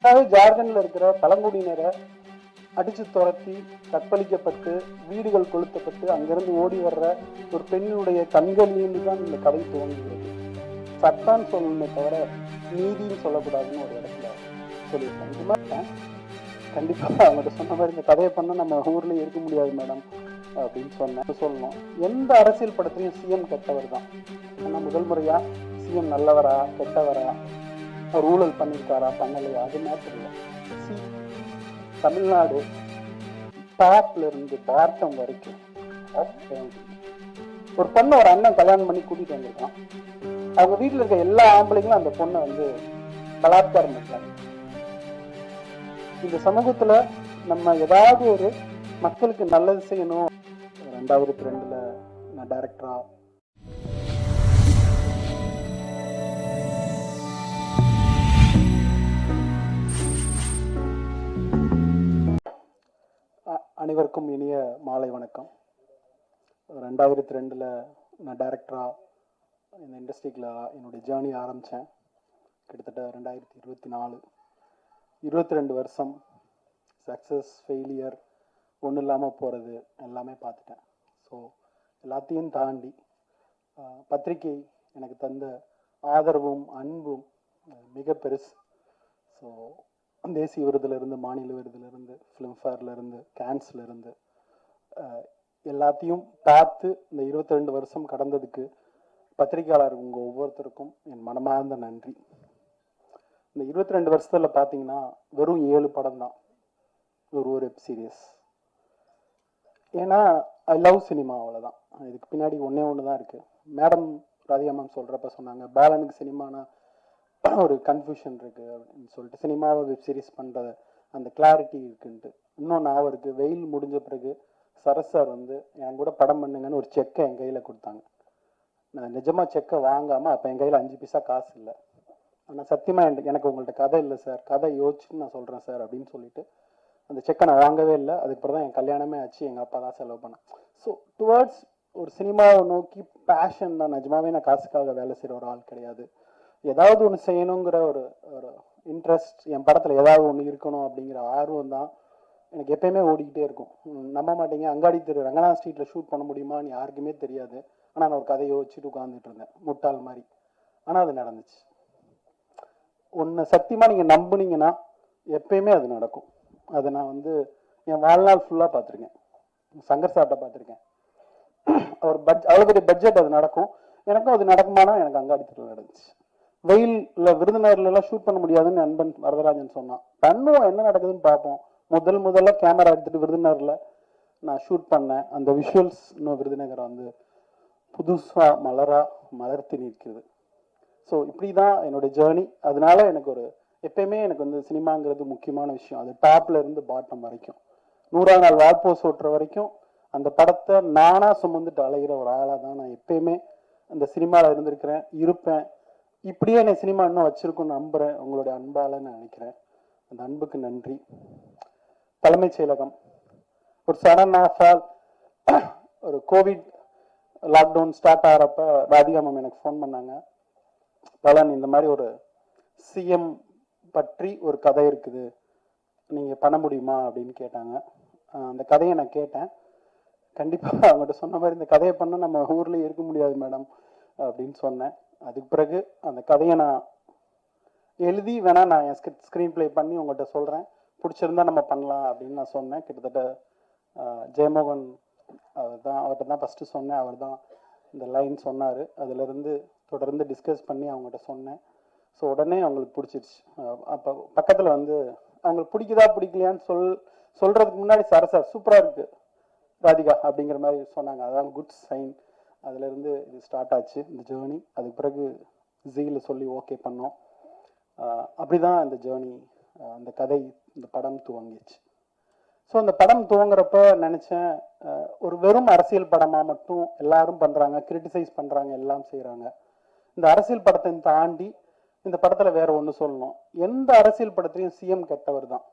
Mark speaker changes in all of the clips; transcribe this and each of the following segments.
Speaker 1: ஜார்க்கண்ட்ல இருக்கிற பழங்குடியினரை அடிச்சு துரத்தி கற்பழிக்கப்பட்டு வீடுகள் கொளுத்தப்பட்டு அங்கிருந்து ஓடி வர்ற ஒரு பெண்ணுடைய கண்களிலிருந்து தான் இந்த கதை துவங்குகிறது. சட்டான்னு சொல்லணுமே தவிர நீதின்னு சொல்லக்கூடாதுன்னு ஒரு இடத்துல சொல்லியிருக்கேன். இது மாதிரி கண்டிப்பா அவங்கள்ட்ட சொன்ன மாதிரி இந்த கதையை பண்ண நம்ம ஊர்ல இருக்க முடியாது மேடம் அப்படின்னு சொல்லணும். எந்த அரசியல் படத்திலையும் சிஎம் கெட்டவர் தான். ஆனா முதல் முறையா சிஎம் நல்லவரா கெட்டவரா, ஊழல் பண்ணியிருக்காரா பண்ணலையா, அது மேட்டர் இல்லை. தமிழ்நாடு டாப்ல இருந்து பாட்டம் வரைக்கும் ஒரு பொண்ணை ஒரு அண்ணன் கல்யாணம் பண்ணி கூட்டிட்டு வந்திருக்கான். அவங்க வீட்டுல இருக்க எல்லா ஆம்பளைங்களும் அந்த பொண்ணை பலாத்காரம் பண்ணாங்க. இந்த சமூகத்துல நம்ம ஏதாவது ஒரு மக்களுக்கு நல்லது செய்யணும். 2002 நான் டைரக்டரா அனைவருக்கும் இனிய மாலை வணக்கம். 2002 நான் டைரக்டரா இந்த இண்டஸ்ட்ரிக்குள்ள என்னுடைய ஜேர்னி ஆரம்பித்தேன். கிட்டத்தட்ட 2024 22 வருஷம் சக்ஸஸ் ஃபெயிலியர் ஒன்றும் இல்லாமல் போகிறது எல்லாமே பார்த்துட்டேன். ஸோ எல்லாத்தையும் தாண்டி பத்திரிகை எனக்கு தந்த ஆதரவும் அன்பும் மிக பெருசு. ஸோ தேசிய விருதுலேருந்து, மாநில விருதுலேருந்து, ஃபிலிம்ஃபேர்லேருந்து, கேன்ஸ்லேருந்து எல்லாத்தையும் பார்த்து இந்த 22 வருஷம் கடந்ததுக்கு பத்திரிகையாளர் உங்கள் ஒவ்வொருத்தருக்கும் என் மனமார்ந்த நன்றி. இந்த 22 வருஷத்தில் பார்த்தீங்கன்னா வெறும் 7 படம் தான், ஒரு வெப் சீரியஸ். ஏன்னா ஐ லவ் சினிமா, அவ்வளோதான். இதுக்கு பின்னாடி ஒன்று தான் இருக்குது. மேடம் ராதிகா மேம் சொல்கிறப்ப சொன்னாங்க, பேலனுக்கு சினிமானா ஒரு கன்ஃபியூஷன் இருக்குது அப்படின்னு சொல்லிட்டு, சினிமாவை வெப் சீரிஸ் பண்ணுற அந்த கிளாரிட்டி இருக்குன்ட்டு. இன்னும் நான் இருக்குது, வெயில் முடிஞ்ச பிறகு சரஸ் சார் என் கூட படம் பண்ணுங்கன்னு ஒரு செக்கை என் கையில் கொடுத்தாங்க. நான் நிஜமாக செக்கை வாங்காமல், அப்போ என் கையில் 5 பைசா காசு இல்லை. ஆனால் சத்தியமாக எனக்கு உங்கள்கிட்ட கதை இல்லை சார், கதை யோசிச்சுன்னு நான் சொல்கிறேன் சார் அப்படின்னு சொல்லிட்டு அந்த செக்கை நான் வாங்கவே இல்லை. அதுக்கப்புறம் தான் என் கல்யாணமே ஆச்சு, எங்கள் அப்பா தான் செலவு பண்ணேன். ஸோ டுவர்ட்ஸ் ஒரு சினிமாவை நோக்கி பேஷன் தான். நிஜமாவே நான் காசுக்காக வேலை செய்கிற ஒரு ஆள் கிடையாது. ஏதாவது ஒன்று செய்யணுங்கிற ஒரு ஒரு இன்ட்ரெஸ்ட், என் படத்தில் ஏதாவது ஒன்று இருக்கணும் அப்படிங்கிற ஆர்வம் தான் எனக்கு எப்பயுமே ஓடிக்கிட்டே இருக்கும். நம்ப மாட்டீங்க, அங்காடி தெரு ரங்கநாத ஸ்ட்ரீட்டில் ஷூட் பண்ண முடியுமான்னு யாருக்குமே தெரியாது. ஆனால் நான் ஒரு கதையை வச்சுட்டு உட்காந்துட்டு இருந்தேன் முட்டாள் மாதிரி. ஆனால் அது நடந்துச்சு. ஒன்று சத்தியமாக நீங்கள் நம்புனீங்கன்னா எப்பயுமே அது நடக்கும். அதை நான் என் வாழ்நாள் ஃபுல்லாக பார்த்துருக்கேன். சங்கர் சார்ட்ட பார்த்துருக்கேன். அவர் அவ்வளோ பெரிய பட்ஜெட், அது நடக்கும். எனக்கும் அது நடக்குமானா எனக்கு அங்காடி தெருவில் நடந்துச்சு. வெயிலில் விருதுநகர்லாம் ஷூட் பண்ண முடியாதுன்னு நண்பன் வரதராஜன் சொன்னான். பண்ணுவோம், என்ன நடக்குதுன்னு பார்ப்போம். முதல்ல கேமரா எடுத்துகிட்டு விருதுநகரில் நான் ஷூட் பண்ணேன். அந்த விஷுவல்ஸ் இன்னும் விருதுநகரை புதுசாக மலர்த்தி நிற்குது. ஸோ இப்படி தான் என்னோடய ஜேர்னி. அதனால எனக்கு எப்பயுமே எனக்கு சினிமாங்கிறது முக்கியமான விஷயம். அது டாப்ல இருந்து பாட்டம் வரைக்கும், 100ஆம் நாள் வால்போஸ் ஓட்டுற வரைக்கும் அந்த படத்தை நானாக சுமந்துட்டு அலைகிற ஒரு ஆளாக தான் நான் எப்பயுமே அந்த சினிமாவில் இருந்திருக்கிறேன், இருப்பேன். இப்படியே என்னை சினிமா இன்னும் வச்சிருக்குன்னு நம்புகிறேன். உங்களுடைய அன்பால் நான் நினைக்கிறேன். அந்த அன்புக்கு நன்றி. தலைமைச் செயலகம் ஒரு சடன் ஆஃபால் ஒரு கோவிட் லாக்டவுன் ஸ்டார்ட் ஆகிறப்ப ராதிகா மேம் எனக்கு ஃபோன் பண்ணாங்க. பலன், இந்த மாதிரி ஒரு சிஎம் பற்றி ஒரு கதை இருக்குது, நீங்கள் பண்ண முடியுமா அப்படின்னு கேட்டாங்க. அந்த கதையை நான் கேட்டேன். கண்டிப்பாக அவங்ககிட்ட சொன்ன மாதிரி இந்த கதையை பண்ண நம்ம ஊர்லேயே இருக்க முடியாது மேடம் அப்படின்னு சொன்னேன். அதுக்கு பிறகு அந்த கதையை நான் எழுதி நான் என் ஸ்க்ரீன் ப்ளே பண்ணி உங்கள்கிட்ட சொல்கிறேன், பிடிச்சிருந்தா நம்ம பண்ணலாம் அப்படின்னு நான் சொன்னேன். கிட்டத்தட்ட ஜெயமோகன் அவர்கிட்ட தான் ஃபஸ்ட்டு சொன்னேன். அவர் தான் இந்த லைன் சொன்னார். அதிலிருந்து தொடர்ந்து டிஸ்கஸ் பண்ணி அவங்ககிட்ட சொன்னேன். ஸோ உடனே அவங்களுக்கு பிடிச்சிருச்சு. அப்போ பக்கத்தில் அவங்களுக்கு பிடிக்குதா பிடிக்கலையான்னு சொல்கிறதுக்கு முன்னாடி சார் சூப்பராக இருக்குது ராதிகா அப்படிங்கிற மாதிரி சொன்னாங்க. அதான் குட் சைன். அதுலேருந்து இது ஸ்டார்ட் ஆச்சு இந்த ஜேர்னி. அதுக்கு பிறகு ஜீல சொல்லி ஓகே பண்ணோம். அப்படி தான் இந்த ஜேர்னி, அந்த கதை, இந்த படம் துவங்கிச்சு. ஸோ அந்த படம் துவங்குறப்ப நினச்சேன், ஒரு வெறும் அரசியல் படமாக மட்டும் எல்லாரும் பண்ணுறாங்க, கிரிட்டிசைஸ் பண்ணுறாங்க, எல்லாம் செய்கிறாங்க. இந்த அரசியல் படத்தை தாண்டி இந்த படத்தில் வேற ஒன்று சொல்லணும். எந்த அரசியல் படத்துலையும் சிஎம் கெட்டவர் தான்.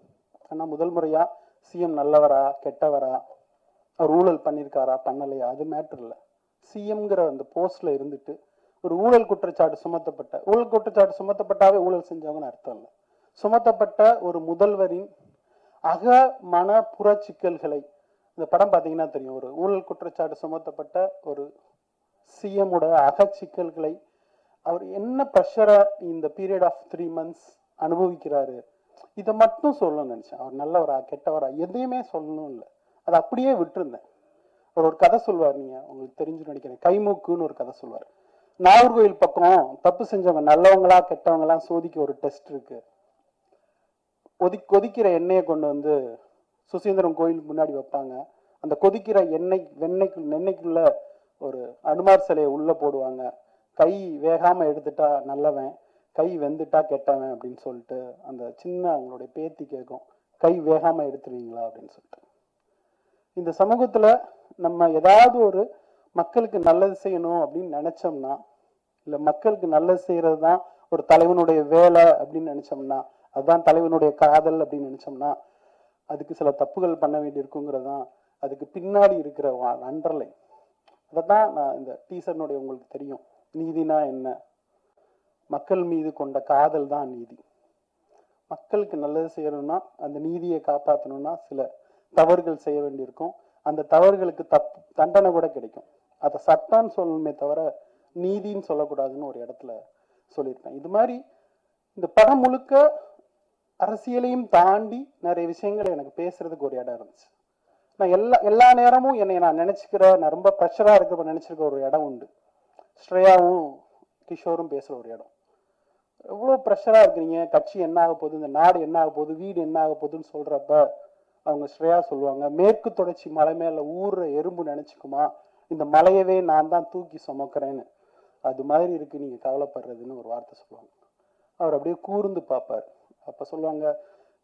Speaker 1: ஆனால் முதல் முறையாக சிஎம் நல்லவரா கெட்டவரா, அவர் ஊழல் பண்ணியிருக்காரா பண்ணலையா, அது மேட்டர் இல்லை. சிஎம்ங்கிற அந்த போஸ்ட்ல இருந்துட்டு ஒரு ஊழல் குற்றச்சாட்டு சுமத்தப்பட்டாவே ஊழல் செஞ்சவங்கன்னு அர்த்தம் இல்லை. சுமத்தப்பட்ட ஒரு முதல்வரின் அக மன புற சிக்கல்களை, இந்த படம் பார்த்தீங்கன்னா தெரியும், ஒரு ஊழல் குற்றச்சாட்டு சுமத்தப்பட்ட ஒரு சிஎமோட அக சிக்கல்களை அவர் என்ன ப்ரெஷரை இந்த பீரியட் ஆஃப் 3 months அனுபவிக்கிறாரு, இதை மட்டும் சொல்லணும்னு நினைச்சேன். அவர் நல்லவரா கெட்டவரா எதையுமே சொல்லணும் இல்லை, அதை அப்படியே விட்டுருந்தேன். அவர் ஒரு கதை சொல்வார், நீங்க உங்களுக்கு தெரிஞ்சு நினைக்கிறேன், கைமூக்குன்னு ஒரு கதை சொல்வார். நாகர்கோவில் பக்கம் தப்பு செஞ்சவங்க நல்லவங்களா கெட்டவங்களா சோதிக்க ஒரு டெஸ்ட் இருக்கு. கொதிக்கிற எண்ணெயை கொண்டு வந்து சுசீந்திரம் கோயிலுக்கு முன்னாடி வைப்பாங்க. அந்த கொதிக்கிற எண்ணெய்க்குள்ள ஒரு அனுமார் சிலையை உள்ள போடுவாங்க. கை வேகாம எடுத்துட்டா நல்லவன், கை வெந்துட்டா கெட்டவன் அப்படின்னு சொல்லிட்டு அந்த சின்ன அவங்களுடைய பேத்தி கேட்கும், கை வேகாம எடுத்துருவீங்களா அப்படின்னு சொல்லிட்டு. இந்த சமூகத்துல நம்ம ஏதாவது ஒரு மக்களுக்கு நல்லது செய்யணும் அப்படின்னு நினைச்சோம்னா, இல்ல மக்களுக்கு நல்லது செய்யறது தான் ஒரு தலைவனுடைய வேலை அப்படின்னு நினைச்சோம்னா, அதுதான் தலைவனுடைய காதல் அப்படின்னு நினைச்சோம்னா, அதுக்கு சில தப்புகள் பண்ண வேண்டி இருக்குங்கிறதான் அதுக்கு பின்னாடி இருக்கிற அண்டர்லைன். அதைத்தான் நான் இந்த டீசர்னுடைய உங்களுக்கு தெரியும், நீதினா என்ன, மக்கள் மீது கொண்ட காதல் தான் நீதி. மக்களுக்கு நல்லது செய்யணும்னா, அந்த நீதியை காப்பாற்றணும்னா சில தவறுகள் செய்ய வேண்டியிருக்கும். அந்த தவறுகளுக்கு தண்டனை கூட கிடைக்கும். அதை சட்டம்னு சொல்லணுமே தவிர நீதின்னு சொல்லக்கூடாதுன்னு ஒரு இடத்துல சொல்லியிருக்கேன். இது மாதிரி இந்த படம் முழுக்க அரசியலையும் தாண்டி நிறைய விஷயங்களை எனக்கு பேசுறதுக்கு ஒரு இடம் இருந்துச்சு. நான் எல்லா நேரமும் என்னை நான் நான் ரொம்ப ப்ரெஷரா இருக்க நினைச்சிருக்க ஒரு இடம் உண்டு. ஸ்ரேயாவும் கிஷோரும் பேசுற ஒரு இடம். எவ்வளவு ப்ரெஷரா இருக்கிறீங்க, கட்சி என்ன ஆக போகுது, இந்த நாடு என்ன ஆக போகுது, வீடு என்ன ஆக போகுதுன்னு சொல்றப்ப அவங்க ஸ்ரேயா சொல்லுவாங்க, மேற்கு தொடர்ச்சி மலை மேல ஊர்ற எறும்பு நினைச்சுக்குமா, இந்த மலையவே நான் தான் தூக்கி சுமக்கிறேன்னு, அது மாதிரி இருக்கு நீங்க கவலைப்படுறதுன்னு ஒரு வார்த்தை சொல்லுவாங்க. அவர் அப்படியே கூர்ந்து பார்ப்பார். அப்ப சொல்லுவாங்க,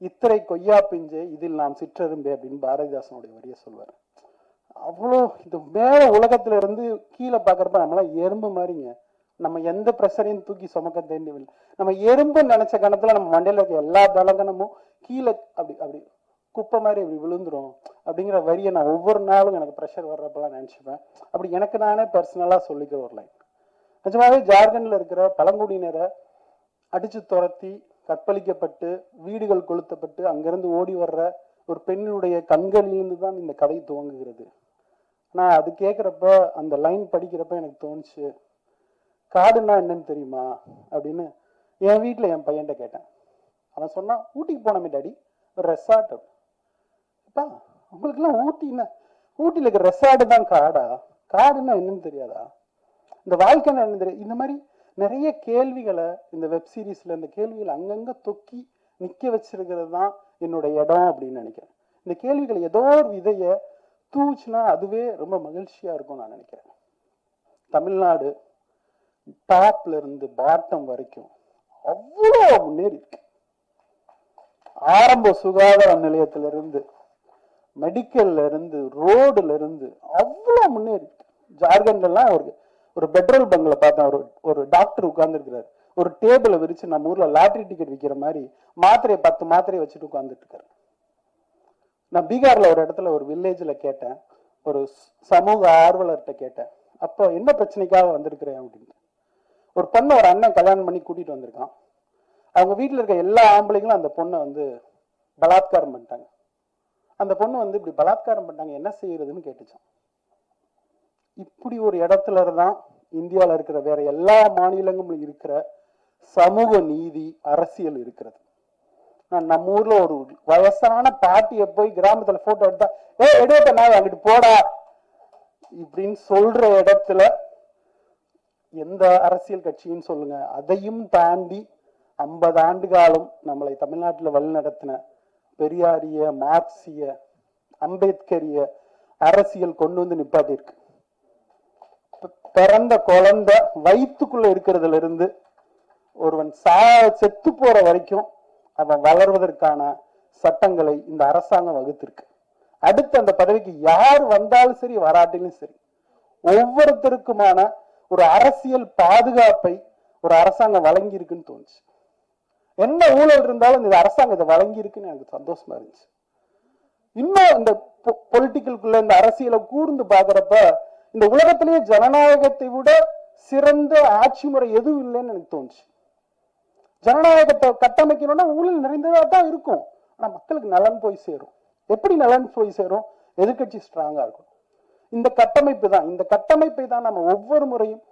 Speaker 1: இத்தனை கொய்யா பிஞ்சே இதில் நாம் சிற்றெரும்பே அப்படின்னு பாரதிதாசனுடைய வரிய சொல்வார். அவ்வளோ இந்த மேல உலகத்துல இருந்து கீழே பாக்குறப்ப நம்மளாம் எறும்பு மாதிரிங்க. நம்ம எந்த ப்ரெஷரையும் தூக்கி சுமக்க தேவையில்லை. நம்ம எறும்பு நினைச்ச கணத்துல நம்ம மண்டையில இருக்க எல்லா பலகனமும் கீழே அப்படி அப்படி குப்பை மாதிரி இப்படி விழுந்துரும் அப்படிங்கிற வரியை நான் ஒவ்வொரு நாளும் எனக்கு ப்ரெஷர் வர்றப்பெல்லாம் நினைச்சுப்பேன். அப்படி எனக்கு நானே பர்சனலா சொல்லிக்கிற ஒரு லைன். நிஜமாவே ஜார்க்கண்ட்ல இருக்கிற பழங்குடியினரை அடிச்சு துரத்தி கற்பழிக்கப்பட்டு வீடுகள் கொளுத்தப்பட்டு அங்கிருந்து ஓடி வர்ற ஒரு பெண்ணுடைய கண்களிலிருந்து தான் இந்த கதை துவங்குகிறது. நான் அது கேட்குறப்ப, அந்த லைன் படிக்கிறப்ப எனக்கு தோணுச்சு, காடுன்னா என்னன்னு தெரியுமா அப்படின்னு என் வீட்டில் என் பையன்கிட்ட கேட்டேன். அவன் சொன்னான், ஊட்டிக்கு போனமே டாடி, ஒரு ரெசார்ட். அப்பா உங்களுக்குலாம் ஊட்டின்னா, ஊட்டியில் இருக்கிற ரெசார்ட் தான் காடா, காடுன்னா என்னன்னு தெரியாதா, இந்த வாழ்க்கைன்னா என்ன தெரியாது. இந்த மாதிரி நிறைய கேள்விகளை இந்த வெப் சீரிஸ்ல இந்த கேள்விகளை அங்கங்க தொக்கி நிக்க வச்சிருக்கிறது தான் என்னோட இடம் அப்படின்னு நினைக்கிறேன். இந்த கேள்விகளை ஏதோ ஒரு விதைய தூச்சுனா அதுவே ரொம்ப மகிழ்ச்சியா இருக்கும் நான் நினைக்கிறேன். தமிழ்நாடு டாப்ல இருந்து பாட்டம் வரைக்கும் அவ்வளோ முன்னேறி இருக்கு. ஆரம்ப சுகாதார நிலையத்திலிருந்து, மெடிக்கல்ல இருந்து, ரோடுல இருந்து அவ்வளோ முன்னேறி இருக்கு. ஜார்க்கண்ட்ல எல்லாம் ஒரு பெட்ரோல் பங்க்ல பார்த்தேன், ஒரு டாக்டர் உட்கார்ந்து இருக்கிறாரு. ஒரு டேபிளை விரிச்சு நம்ம ஊர்ல லாட்டரி டிக்கெட் விற்கிற மாதிரி மாத்திரையை 10 மாத்திரையை வச்சுட்டு உட்கார்ந்துட்டு இருக்காரு. நான் பீகார்ல ஒரு இடத்துல ஒரு வில்லேஜ்ல கேட்டேன், ஒரு சமூக ஆர்வலர்கிட்ட கேட்டேன், அப்போ என்ன பிரச்சனைக்காக வந்திருக்கிறேன் அப்படின்னு. ஒரு பொண்ணை ஒரு அண்ணன் கல்யாணம் பண்ணி கூட்டிட்டு வந்திருக்கான். அவங்க வீட்டுல இருக்க எல்லா ஆம்பளைங்களும் அந்த பொண்ணை வந்து பலாத்காரம் பண்ணிட்டாங்க. அந்த பொண்ணு வந்து இப்படி பலாத்காரம் பண்ணிட்டாங்க, என்ன செய்யறதுன்னு கேட்டுச்சான். இப்படி ஒரு இடத்துல தான் இந்தியாவில் இருக்கிற வேற எல்லா மாநிலங்களும் இருக்கிற சமூக நீதி அரசியல் இருக்கிறது. நான் நம்ம ஊர்ல ஒரு வயசான பாட்டியை போய் கிராமத்துல போட்டோ எடுத்தா, எடுத்த நான் அங்கிட்டு போடா இப்படின்னு சொல்ற இடத்துல எந்த அரசியல் கட்சின்னு சொல்லுங்க, அதையும் தாண்டி 50 ஆண்டு காலம் நம்மளை தமிழ்நாட்டில் வழிநடத்தின பெரியாரிய, மார்க்சிய, அம்பேத்கரிய அரசியல் கொண்டு வந்து நிப்பாட்டிருக்கு. பிறந்த குழந்தை வயிற்றுக்குள்ள இருக்கிறதுல இருந்து ஒருவன் செத்து போற வரைக்கும் அவன் வளர்வதற்கான சட்டங்களை இந்த அரசாங்கம் வகுத்திருக்கு. அடுத்து அந்த பதவிக்கு யார் வந்தாலும் சரி வராட்டிலும் சரி ஒவ்வொருத்தருக்குமான ஒரு அரசியல் பாதுகாப்பை ஒரு அரசாங்கம் வழங்கி இருக்குன்னு தோணுச்சு. என்ன ஊழல் இருந்தாலும் இந்த அரசாங்கம் இதை வழங்கி இருக்குன்னு எனக்கு சந்தோஷமா இருந்துச்சு. இன்னும் இந்த பொலிட்டிக்கலுக்குள்ள இந்த அரசியலை கூர்ந்து பாக்குறப்ப இந்த உலகத்திலேயே ஜனநாயகத்தை விட சிறந்த ஆட்சி முறை எதுவும் இல்லைன்னு எனக்கு தோணுச்சு. ஜனநாயகத்தை கட்டமைக்கணும்னா ஊழல் நிறைந்ததா தான் இருக்கும். ஆனா மக்களுக்கு நலன் போய் சேரும். எப்படி நலன் போய் சேரும்? எதிர்கட்சி ஸ்ட்ராங்கா இருக்கும். இந்த கட்டமைப்பு தான், இந்த கட்டமைப்பை தான் நம்ம ஒவ்வொரு முறையும்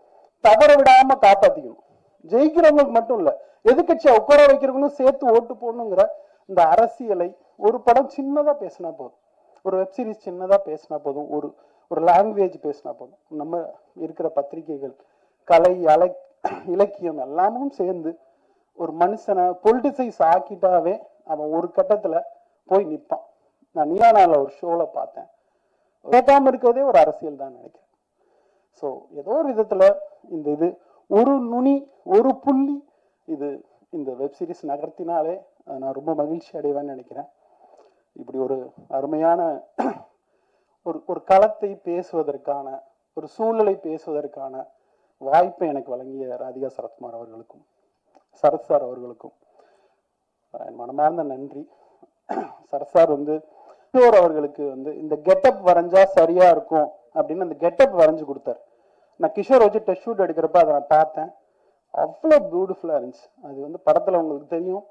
Speaker 1: தவற விடாம காப்பாத்திக்கணும். ஜெயிக்கிறவங்களுக்கு மட்டும் இல்ல, எதிர்கட்சியை உட்கார வைக்கிறவங்களும் சேர்த்து ஓட்டு போடணுங்கிற இந்த அரசியலை ஒரு படம் சின்னதா பேசினா போதும், ஒரு வெப் சீரிஸ் சின்னதா பேசினா போதும், ஒரு லாங்குவேஜ் பேசினா போதும், நம்ம இருக்கிற பத்திரிகைகள், கலை, இலக்கியம் எல்லாமும் சேர்ந்து ஒரு மனுஷனை பொலிட்டிசைஸ் ஆக்கிட்டாவே அவன் ஒரு கட்டத்துல போய் நிற்பான். நான் நீலானால ஒரு ஷோல பார்த்தேன், கேட்காம இருக்கிறதே ஒரு அரசியல் தான் நினைக்கிறேன். ஸோ ஏதோ ஒரு விதத்துல இது ஒரு நுனி, ஒரு புள்ளி இது இந்த வெப் சீரிஸ் நகர்த்தினாலே நான் ரொம்ப மகிழ்ச்சி அடைவேன்னு நினைக்கிறேன். இப்படி ஒரு அருமையான ஒரு களத்தை பேசுவதற்கான, ஒரு சூழலை பேசுவதற்கான வாய்ப்பை எனக்கு வழங்கிய ராதிகா சரத்குமார் அவர்களுக்கும் சரத் சார் அவர்களுக்கும் என் மனமார்ந்த நன்றி. சரத் சார் அவர்களுக்கு இந்த கெட்டப் வரைஞ்சா சரியா இருக்கும் அப்படின்னு அந்த கெட்டப் வரைஞ்சு கொடுத்தாரு. நான் கிஷோர் வச்சு டெஸ்ட் ஷூட் எடுக்கிறப்ப அதை நான் பார்த்தேன், அவ்வளோ பியூட்டிஃபுல்லா இருந்துச்சு. அது படத்துல உங்களுக்கு தெரியும்.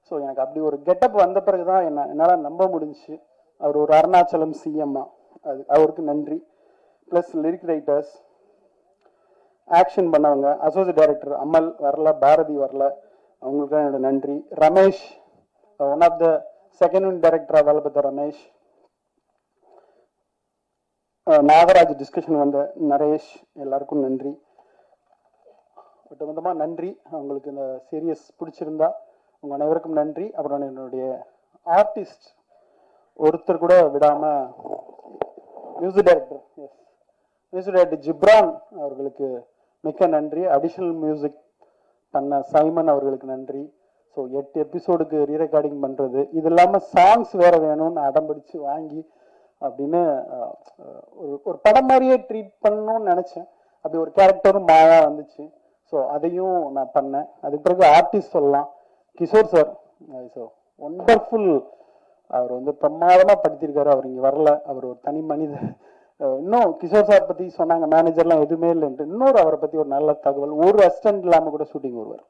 Speaker 1: ஸோ எனக்கு அப்படி ஒரு கெட்டப் வந்த பிறகுதான் என்னால் நம்ப முடிஞ்சுச்சு அவர் ஒரு அருணாச்சலம் சிஎம்மா. அவருக்கு நன்றி. பிளஸ் லிரிக் ரைட்டர்ஸ், ஆக்ஷன் பண்ணவங்க, அசோசியேட் டைரக்டர் அமல் வரல, பாரதி வரல, அவங்களுக்கு என்னோட நன்றி. Ramesh, one of the second director வேலை பார்த்த ரமேஷ், நாகராஜ் டிஸ்கஷன் வந்த நரேஷ், எல்லாருக்கும் நன்றி. ஒட்டுமொத்தமா நன்றி. அவங்களுக்கு இந்த சீரியஸ் பிடிச்சிருந்தா உங்க அனைவருக்கும் நன்றி. அப்புறம் என்னுடைய ஆர்டிஸ்ட் ஒருத்தர் கூட விடாம மியூசிக் டைரக்டர் ஜிப்ரான் அவர்களுக்கு மிக்க நன்றி. அடிஷனல் மியூசிக் பண்ண சைமன் அவர்களுக்கு நன்றி. ஸோ 8 எபிசோடுக்கு ரீரெக்கார்டிங் பண்றது, இது இல்லாம சாங்ஸ் வேற வேணும்னு அடம்பிடிச்சு வாங்கி அப்படின்னு ஒரு படம் மாதிரியே ட்ரீட் பண்ணணும்னு நினைச்சேன். அப்படி ஒரு கேரக்டரும் மாயா வந்துச்சு. ஸோ அதையும் நான் பண்ணேன். அதுக்கு பிறகு ஆர்டிஸ்ட் சொல்லலாம், கிஷோர் சார் ஒண்டர்ஃபுல். அவர் பிரமாதமா படுத்திருக்காரு. அவர் இங்க வரல, அவர் ஒரு தனி மனிதர். இன்னும் கிஷோர் சார் பத்தி சொன்னாங்க, மேனேஜர்லாம் எதுவுமே இல்லைன்ட்டு. இன்னொரு அவரை பத்தி ஒரு நல்ல தகவல், ஒரு அசிஸ்டன்ட் இல்லாம கூட ஷூட்டிங் வருவார்.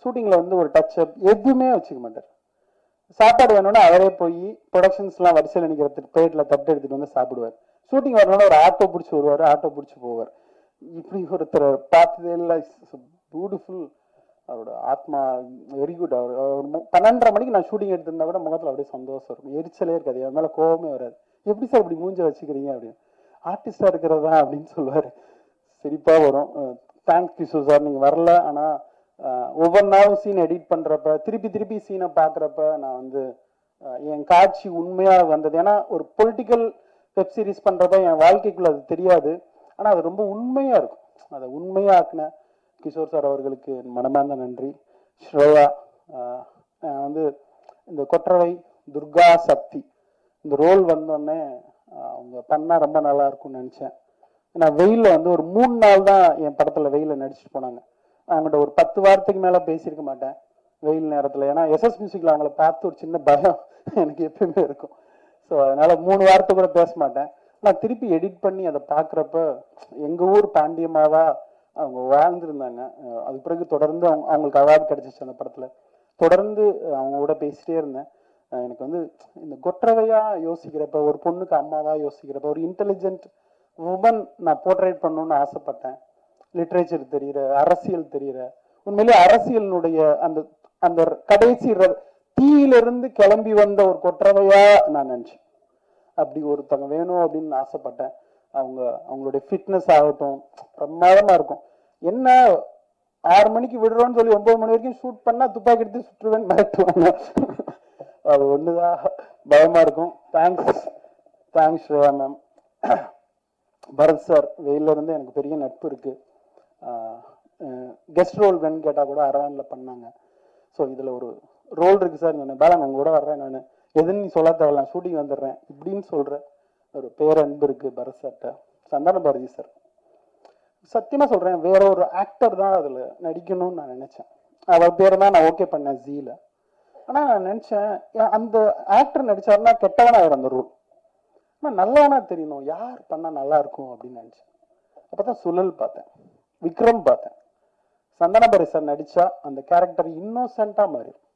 Speaker 1: ஷூட்டிங்ல ஒரு டச் அப் எதுவுமே வச்சுக்க மாட்டார். சாப்பாடு வேணும்னா அவரே போய் ப்ரொடக்ஷன்ஸ் எல்லாம் வரிசையில் நினைக்கிறதுக்கு பிளேட்ல தட்டு எடுத்துட்டு சாப்பிடுவார். ஷூட்டிங் வரணும்னா ஒரு ஆட்டோ பிடிச்சி வருவார், ஆட்டோ பிடிச்சி போவார். இப்படி ஒருத்தர் பார்த்ததே இல்லை. பியூட்டிஃபுல். அவரோட ஆத்மா வெரி குட். அவர் 12:30 மணிக்கு நான் ஷூட்டிங் எடுத்திருந்தா கூட முகத்துல அப்படியே சந்தோஷம் இருக்கும், எரிச்சலே இருக்காது, என் மேல கோபமே வராது. எப்படி சார் இப்படி மூஞ்ச வச்சுக்கிறீங்க அப்படின்னு. ஆர்டிஸ்டா இருக்கிறதா அப்படின்னு சொல்லுவாரு, சிரிப்பா வரும். தேங்க்ஸ் கிஷோர் சார், நீங்க வரல. ஆனா ஒவ்வொரு நாளும் சீன் எடிட் பண்றப்ப திருப்பி சீனை பாக்குறப்ப நான் என் காட்சி உண்மையா வந்தது. ஏன்னா ஒரு பொலிட்டிக்கல் வெப் சீரிஸ் பண்றப்ப என் வாழ்க்கைக்குள்ள அது தெரியாது, ஆனா அது ரொம்ப உண்மையா இருக்கும். அதை உண்மையா ஆக்குன கிஷோர் சார் அவர்களுக்கு மனமார்ந்த நன்றி. ஸ்ரேயா, இந்த கொற்றவை துர்கா சக்தி இந்த ரோல் வந்தோடனே அவங்க பண்ணா ரொம்ப நல்லா இருக்கும்னு நினைச்சேன். ஏன்னா வெயில்ல ஒரு 3 நாள் தான் என் படத்துல வெயில நடிச்சுட்டு போனாங்க. அவங்ககிட்ட ஒரு 10 வாரத்துக்கு மேல பேசியிருக்க மாட்டேன் வெயில் நேரத்துல. ஏன்னா எஸ்எஸ் மியூசிக்ல அவங்கள பார்த்து ஒரு சின்ன பயம் எனக்கு எப்பயுமே இருக்கும். ஸோ அதனால 3 வாரத்தை கூட பேச மாட்டேன். நான் திருப்பி எடிட் பண்ணி அதை பாக்குறப்ப எங்க ஊர் பாண்டியமாவா அவங்க வாழ்ந்துருந்தாங்க. அதுக்கு பிறகு தொடர்ந்து அவங்களுக்கு அவார்டு கிடைச்சிச்சு அந்த படத்துல. தொடர்ந்து அவங்க கூட பேசிட்டே இருந்தேன். எனக்கு இந்த கொற்றவையா யோசிக்கிறப்ப, ஒரு பொண்ணுக்கு அம்மாவா யோசிக்கிறப்ப, ஒரு இன்டெலிஜென்ட் உமன் நான் போர்ட்ரேட் பண்ணணும்னு ஆசைப்பட்டேன். லிட்ரேச்சர் தெரியற, அரசியல் தெரியற, உண்மையிலே அரசியலினுடைய அந்த அந்த கடைசி தீயிலிருந்து கிளம்பி வந்த ஒரு கொற்றவையா நான் நினைச்சேன். அப்படி ஒருத்தவங்க வேணும் அப்படின்னு ஆசைப்பட்டேன். அவங்களுடைய ஃபிட்னஸ் ஆகட்டும் பிரமாதமா இருக்கும். என்ன 6 மணிக்கு விடுறோம்னு சொல்லி 9 மணி வரைக்கும் ஷூட் பண்ணா துப்பாக்கி எடுத்து சுற்றுவேன்னு மிரட்டுவாங்க. அது ஒண்ணுதான் பயமா இருக்கும். Thanks Shreya ma'am. Bharath sir, வெயில இருந்து எனக்கு பெரிய நட்பு இருக்கு. கெஸ்ட் ரோல் வேணும்னு கேட்டா கூட அரவான்ல பண்ணாங்க. ஸோ இதுல ஒரு ரோல் இருக்கு சார், நான் பேலன் உங்க கூட வர்றேன், நான் எதுன்னு நீ சொல்ல தேவையில்ல, ஷூட்டிங் வந்துடுறேன் இப்படின்னு சொல்ற ஒரு பேரன்பு இருக்கு பரத் சார்ட்ட. சந்தான பாரதி சார், சத்தியமா சொல்றேன், வேற ஒரு ஆக்டர் தான் அதுல நடிக்கணும்னு நான் நினைச்சேன். அவர் பேரை தான் நான் ஓகே பண்ணேன் ஜீல. ஆனா நான் நினைச்சேன் அந்த ஆக்டர் நடிச்சாருன்னா கெட்டவனா ஆயிரும் அந்த ரோல். ஆனா நல்லவனா தெரியணும், யார் பண்ணா நல்லா இருக்கும் அப்படின்னு நினைச்சேன். அப்பதான் சுழல் பார்த்தேன், விக்ரம் பார்த்தேன், சந்தனபரி சார் நடிச்சா அந்த கேரக்டர் இன்னோசென்ட்டா மாறிடும்.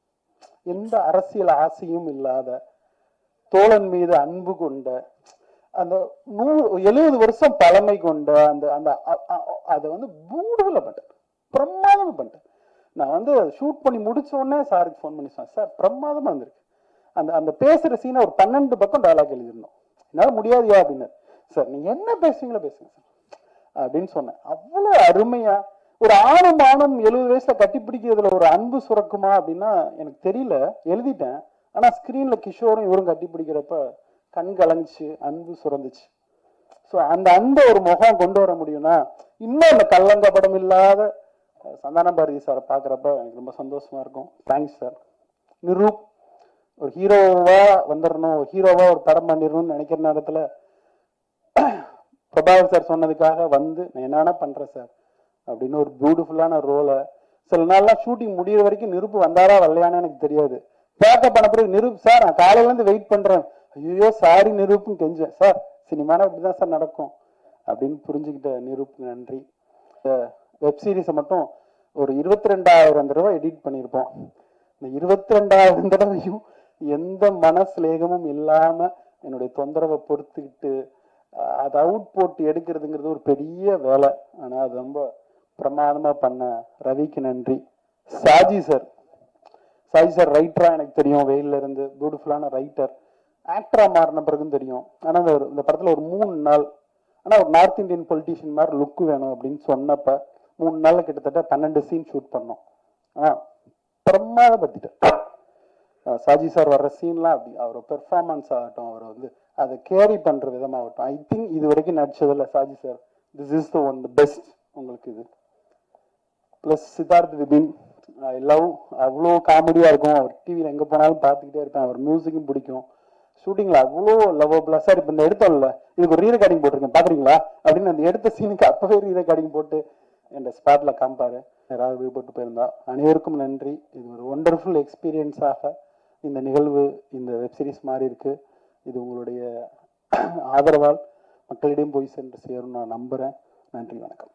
Speaker 1: எந்த அரசியல் ஆசையும் இல்லாத, தோழன் மீது அன்பு கொண்ட, அந்த 70 வருஷம் பழமை கொண்ட அந்த அந்த அதை வந்து பியூட்டிஃபுல்லா பண்ணிட்டேன், பிரமாதமா பண்ணிட்டேன். நான் வந்து ஷூட் பண்ணி முடிச்ச உடனே சாருக்கு ஃபோன் பண்ணி சொன்னேன், சார் பிரமாதமா இருந்திருக்கு. அந்த அந்த பேசுற சீனை ஒரு 12 பக்கம் டயலாக் எழுதிருந்தோம். என்னால முடியாதுயா அப்படின்னு. சார் நீங்க என்ன பேசுவீங்களோ பேசுங்க சார் அப்படின்னு சொன்னேன். அவ்வளவு அருமையா, ஒரு ஆணும் ஆணும் 70 வயசுல கட்டி பிடிக்கிறதுல ஒரு அன்பு சுரக்குமா அப்படின்னா எனக்கு தெரியல, எழுதிட்டேன். ஆனா ஸ்கிரீன்ல கிஷோரும் இவரும் கட்டி பிடிக்கிறப்ப கண் கலங்குச்சு, அன்பு சுரந்துச்சு. ஸோ அந்த அன்பை ஒரு முகம் கொண்டு வர முடியும்னா, இன்னும் அந்த கல்லங்கப்படம் இல்லாத சந்தான பாரதி சாரை பார்க்குறப்ப எனக்கு ரொம்ப சந்தோஷமா இருக்கும். Thanks sir. நிரூப் ஒரு ஹீரோவா வந்துடணும், ஹீரோவா ஒரு படம் பண்ணிடணும்னு நினைக்கிற நேரத்துல பிரபாகர் சார் சொன்னதுக்காக வந்து நான் என்னென்ன பண்றேன் சார் அப்படின்னு ஒரு பியூட்டிஃபுல்லான ரோலை, சில நாள்லாம் ஷூட்டிங் முடிகிற வரைக்கும் நிருப்பு வந்தாரா வரலையானு எனக்கு தெரியாது. பேக்கப் பண்ண பிறகு நிருப் சார் நான் காலையில இருந்து வெயிட் பண்றேன், ஐயோ சாரி நிருப்புன்னு கெஞ்சேன். சார் சினிமானா இப்படிதான் சார் நடக்கும் அப்படின்னு புரிஞ்சுக்கிட்ட நிருப்புக்கு நன்றி. வெப் சீரிஸை மட்டும் ஒரு 22,000 தடவை எடிட் பண்ணியிருப்போம். இந்த 22,000 தடவையும் எந்த மனஸ்லேகமும் இல்லாம என்னுடைய தொந்தரவை பொறுத்துக்கிட்டு அதை அவுட் போட்டு எடுக்கிறதுங்கிறது ஒரு பெரிய வேலை. ஆனா அது ரொம்ப பிரமாதமா பண்ண ரவிக்கு நன்றி. சாஜி சார் ரைட்டரா எனக்கு தெரியும், வெயில்ல இருந்து பியூட்டிஃபுல்லான ரைட்டர். ஆக்டரா மாறின பிறகும் தெரியும். ஆனா இந்த படத்துல ஒரு 3 நாள், ஆனா ஒரு நார்த் இந்தியன் பொலிட்டீஷியன் மாதிரி லுக் வேணும் அப்படின்னு சொன்னப்ப 3 நாள்ல கிட்டத்தட்ட 12 சீன் ஷூட் பண்ணோம். பிரமாதப்படுத்திட்டேன். சாஜி சார் வர்ற சீன்லாம் அப்படி அவர் பெர்ஃபார்மன்ஸ் ஆகட்டும், அவர் வந்து அதை கேரி பண்ற விதமாகட்டும், ஐ திங்க் இது வரைக்கும் நடிச்சதில்ல Saji sir, this is the one the best உங்களுக்கு இது. Plus Siddharth Vipin, I love, அவ்வளோ காமெடியா இருக்கும். அவர் டிவியில் எங்கே போனாலும் பார்த்துக்கிட்டே இருப்பேன். அவர் மியூசிக்கும் பிடிக்கும். ஷூட்டிங்ல அவ்வளோ லவ்வபிளா. சார் இப்போ இந்த எடுத்தோம்ல, இதுக்கு ஒரு ரீ ரெக்கார்டிங் போட்டிருக்கேன் பாக்குறீங்களா அப்படின்னு அந்த எடுத்த சீனுக்கு அப்பவே ரீ ரெக்கார்டிங் போட்டு என் ஸ்பாட்ல காமிப்பாரு. யாராவது விடுபட்டு போயிருந்தா அனைவருக்கும் நன்றி. இது ஒரு ஒண்டர்ஃபுல் எக்ஸ்பீரியன்ஸாக இந்த நிகழ்வு, இந்த வெப்சீரிஸ் மாறி இருக்கு. இது உங்களுடைய ஆதரவால் மக்களிடையும் போய் சென்று சேரும் நான் நம்புறேன். நன்றி, வணக்கம்.